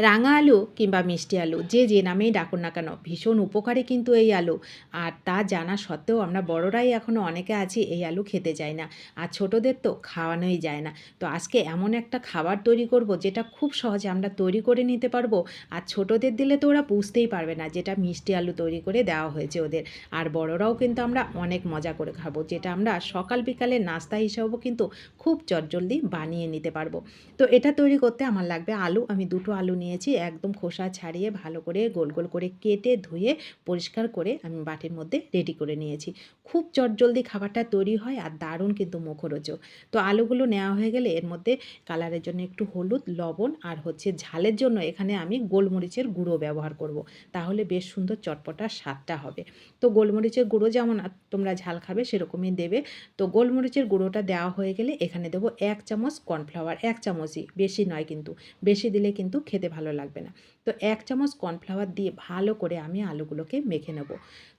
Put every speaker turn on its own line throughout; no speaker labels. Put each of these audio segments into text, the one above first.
রাঙা আলু কিংবা মিষ্টি আলু যে নামেই ডাকুন না কেন ভীষণ উপকারী কিন্তু এই আলু। আর তা জানা সত্ত্বেও আমরা বড়রাই এখনও অনেকে আছি এই আলু খেতে চাই না, আর ছোটদের তো খাওয়ানোই যায় না। তো আজকে এমন একটা খাবার তৈরি করব যেটা খুব সহজে আমরা তৈরি করে নিতে পারবো, আর ছোটদের দিলে তো ওরা বুঝতেই পারবে না যেটা মিষ্টি আলু তৈরি করে দেওয়া হয়েছে ওদের। আর বড়রাও কিন্তু আমরা অনেক মজা করে খাবো, যেটা আমরা সকাল বিকালে নাস্তা হিসাবেও কিন্তু খুব চটজলদি বানিয়ে নিতে পারবো। তো এটা তৈরি করতে আমার লাগবে আলু। আমি দুটো আলু নিয়েছি, একদম খোসা ছাড়িয়ে ভালো করে গোল গোল করে কেটে ধুয়ে পরিষ্কার করে আমি বাটির মধ্যে রেডি করে নিয়েছি। খুব চটজলদি খাবারটা তৈরি হয় আর দারুণ কিন্তু মুখরোচক। তো আলুগুলো নেওয়া হয়ে গেলে এর মধ্যে কালারের জন্য একটু হলুদ, লবণ আর ঝালের জন্য এখানে আমি গোলমরিচের গুঁড়ো ব্যবহার করব। তাহলে বেশ সুন্দর চটপটা স্বাদটা হবে। তো গোলমরিচের গুঁড়ো যেমন তোমরা ঝাল খাবে সেরকমই দেবে। তো গোলমরিচের গুঁড়োটা দেওয়া হয়ে গেলে এখানে দেবো 1 চামচ কর্নফ্লাওয়ার, 1 চামচই, বেশি নয় কিন্তু। বেশি দিলে কিন্তু খেতে ভালো লাগবে না। তো 1 চামচ কর্নফ্লাওয়ার দিয়ে ভালো করে আমি আলুগুলোকে মেখে নেব।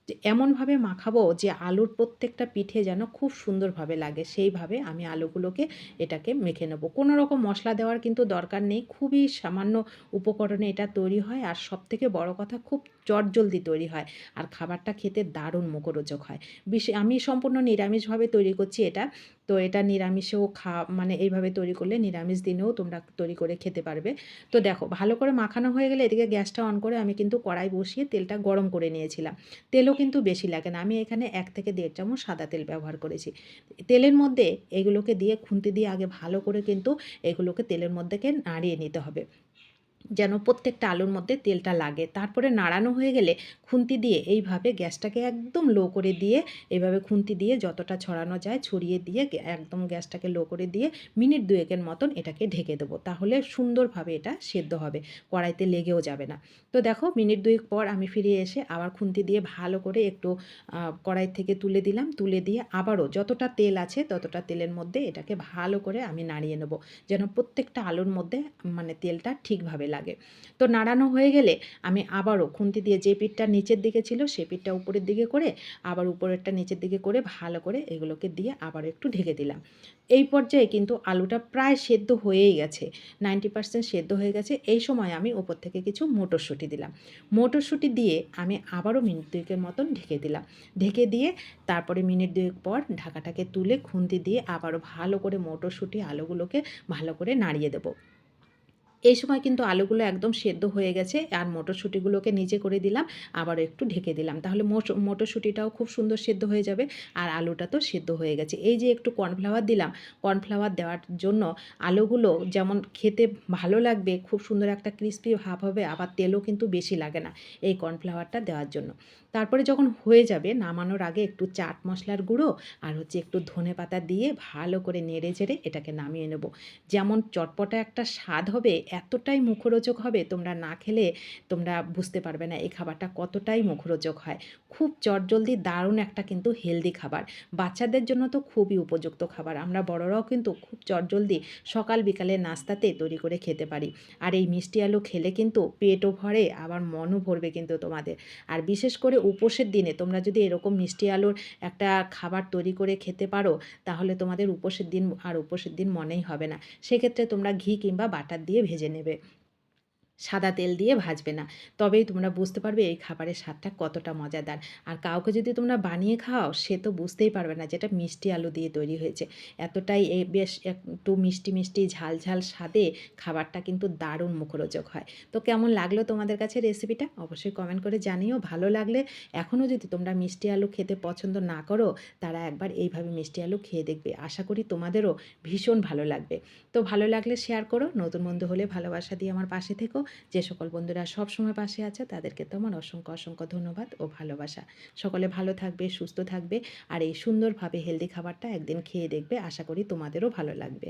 যে এমনভাবে মাখাবো যে আলুর প্রত্যেকটা পিঠে যেন খুব সুন্দরভাবে লাগে, সেইভাবে আমি আলুগুলোকে এটাকে মেখে নেব। কোনো রকম মশলা দেওয়ার কিন্তু দরকার নেই, খুবই সামান্য উপকরণে এটা তৈরি হয়। আর সবথেকে বড় কথা, খুব চটজলদি তৈরি হয় আর খাবারটা খেতে দারুণ মুখরোচক হয়। আমি সম্পূর্ণ নিরামিষভাবে তৈরি করছি এটা। তো এটা নিরামিষেও মানে এইভাবে তৈরি করলে নিরামিষ দিনেও তোমরা তৈরি করে খেতে পারবে। তো দেখো ভালো করে মাখানো হয়ে গেলে এদিকে গ্যাসটা অন করে আমি কিন্তু কড়াই বসিয়ে তেলটা গরম করে নিয়েছিলাম। তেলও কিন্তু বেশি লাগে না, আমি এখানে 1 থেকে 1.5 চামচ সাদা তেল ব্যবহার করেছি। তেলের মধ্যে এগুলোকে দিয়ে খুন্তি দিয়ে আগে ভালো করে কিন্তু এগুলোকে তেলের মধ্যেকে নাড়িয়ে নিতে হবে, যেন প্রত্যেকটা আলুর মধ্যে তেলটা লাগে। তারপরে নাড়ানো হয়ে গেলে খুন্তি দিয়ে এইভাবে গ্যাসটাকে একদম লো করে দিয়ে, এইভাবে খুন্তি দিয়ে যতটা ছড়ানো যায় ছড়িয়ে দিয়ে একদম গ্যাসটাকে লো করে দিয়ে মিনিট 2 মতন এটাকে ঢেকে দেবো। তাহলে সুন্দরভাবে এটা সেদ্ধ হবে, কড়াইতে লেগেও যাবে না। তো দেখো মিনিট 2 পর আমি ফিরে এসে আবার খুন্তি দিয়ে ভালো করে একটু কড়াই থেকে তুলে দিলাম। তুলে দিয়ে আবারও যতটা তেল আছে ততটা তেলের মধ্যে এটাকে ভালো করে আমি নাড়িয়ে নেব, যেন প্রত্যেকটা আলুর মধ্যে মানে তেলটা ঠিকভাবে লাগে। তো নাড়ানো হয়ে গেলে আমি আবারও খুন্তি দিয়ে যে পিঠটা নিচের দিকে ছিল সে পিঠটা উপরের দিকে করে, আবার উপরেরটা নিচের দিকে করে ভালো করে এগুলোকে দিয়ে আবারও একটু ঢেকে দিলাম। এই পর্যায়ে কিন্তু আলুটা প্রায় সেদ্ধ হয়েই গেছে, 90% সেদ্ধ হয়ে গেছে। এই সময় আমি ওপর থেকে কিছু মটরশুঁটি দিলাম। মটরশুঁটি দিয়ে আমি আবারও মিনিট 2 মতন ঢেকে দিলাম। ঢেকে দিয়ে তারপরে মিনিট 2 পর ঢাকাটাকে তুলে খুন্তি দিয়ে আবারও ভালো করে মটরশুঁটি আলুগুলোকে ভালো করে নাড়িয়ে দেবো। এই সময় কিন্তু আলুগুলো একদম সেদ্ধ হয়ে গেছে আর মটরশুঁটিগুলোকে নিচে করে দিলাম, আবারও একটু ঢেকে দিলাম। তাহলে মটরশুঁটিটাও খুব সুন্দর সেদ্ধ হয়ে যাবে আর আলুটা তো সেদ্ধ হয়ে গেছে। এই যে একটু কর্নফ্লাওয়ার দিলাম, কর্নফ্লাওয়ার দেওয়ার জন্য আলুগুলো যেমন খেতে ভালো লাগবে, খুব সুন্দর একটা ক্রিস্পি ভাব হবে, আবার তেলও কিন্তু বেশি লাগে না এই কর্নফ্লাওয়ারটা দেওয়ার জন্য। তারপরে যখন হয়ে যাবে নামানোর আগে একটু চাট মশলার গুঁড়ো আর একটু ধনেপাতা দিয়ে ভালো করে নেড়ে চেড়ে এটাকে নামিয়ে নেব। যেমন চটপটা একটা স্বাদ হবে, এতটাই মুখরোচক হবে, তোমরা না খেলে তোমরা বুঝতে পারবে না এই খাবারটা কতটাই মুখরোচক হয়। খুব চটজলদি দারুণ একটা কিন্তু হেলদি খাবার, বাচ্চাদের জন্য তো খুবই উপযুক্ত খাবার। আমরা বড়রাও কিন্তু খুব চটজলদি সকাল বিকালে নাস্তাতে তৈরি করে খেতে পারি। আর এই মিষ্টি আলু খেলে কিন্তু পেটও ভরে, আবার মনও ভরবে কিন্তু তোমাদের। আর বিশেষ করে উপোসের দিনে তোমরা যদি এরকম মিষ্টি আলুর একটা খাবার তৈরি করে খেতে পারো, তাহলে তোমাদের উপোসের দিন আর উপোসের দিন মনেই হবে না। সেক্ষেত্রে তোমরা ঘি কিংবা বাটার দিয়ে ভেজে নেবে, সাদা তেল দিয়ে ভাজবে না। তবেই তোমরা বুঝতে পারবে এই খাবারের স্বাদটা কতটা মজাদার। আর কাউকে যদি তোমরা বানিয়ে খাওয়াও সে তো বুঝতেই পারবে না যে এটা মিষ্টি আলু দিয়ে তৈরি হয়েছে। এতটাই বেশ একটু মিষ্টি মিষ্টি ঝাল ঝাল স্বাদে খাবারটা কিন্তু দারুণ মুখরোচক হয়। তো কেমন লাগলো তোমাদের কাছে রেসিপিটা অবশ্যই কমেন্ট করে জানিও। ভালো লাগলে এখনও যদি তোমরা মিষ্টি আলু খেতে পছন্দ না করো, তারা একবার এইভাবে মিষ্টি আলু খেয়ে দেখবে, আশা করি তোমাদেরও ভীষণ ভালো লাগবে। তো ভালো লাগলে শেয়ার করো, নতুন বন্ধু হলে ভালোবাসা দিয়ে আমার পাশে থেকো। যে সকল বন্ধুরা সব সময় পাশে আছে তাদেরকে তো আমার অসংখ্য অসংখ্য ধন্যবাদ ও ভালোবাসা। সকলে ভালো থাকবে, সুস্থ থাকবে আর এই সুন্দরভাবে হেলদি খাবারটা একদিন খেয়ে দেখবে, আশা করি তোমাদেরও ভালো লাগবে।